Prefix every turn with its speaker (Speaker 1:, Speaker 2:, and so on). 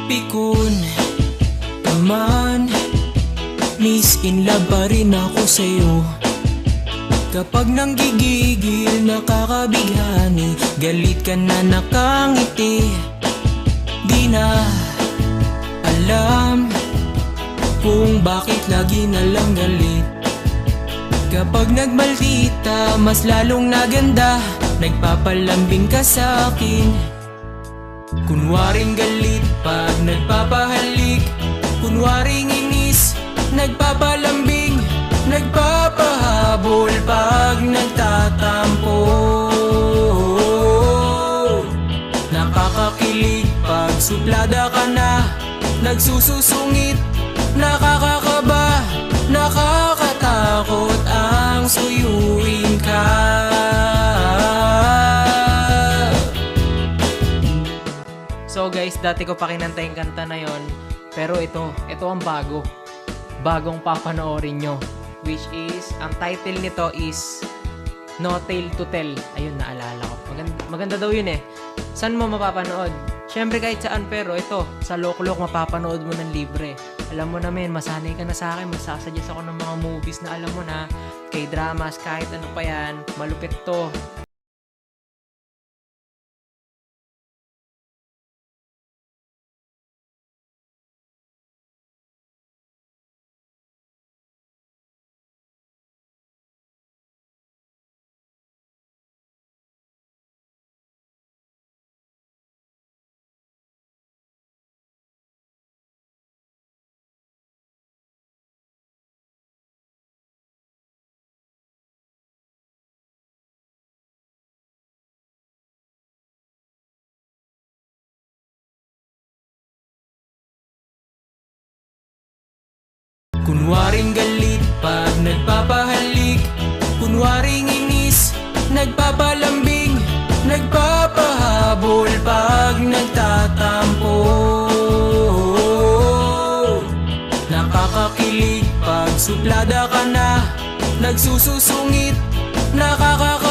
Speaker 1: Pikon naman, miss in love pa rin ako sa'yo. Kapag nanggigigil, nakakabighani, galit ka na nakangiti. Di na alam kung bakit lagi na lang galit. Kapag nagmaldita, mas lalong naganda, nagpapalambing ka sa'kin. Kunwaring galit pag nagpapahalik, kunwaring inis, nagpapalambing, nagpapahabol pag nagtatampo. Nakakakilig pag suplada ka na, nagsususungit, nakakakaba, nakakatakot ang suyuin ka.
Speaker 2: So guys, dati ko pa kinanta yung kanta na yon, pero ito ang bagong papanoorin nyo, which is, ang title nito is No Tale to Tell. Ayun, naalala ko, maganda daw yun eh. Saan mo mapapanood? Syempre kahit saan, pero ito, sa Loklok mapapanood mo ng libre. Alam mo naman, masanay ka na sa akin, magsasuggest ako ng mga movies na alam mo na, K-dramas, kahit ano pa yan, malupit to.
Speaker 1: Kunwaring galit pag nagpapahalik, kunwaring inis, nagpapalambing, nagpapahabol pag nagtatampo. Nakakakilig pag suplada ka na, nagsususungit, nakakakita,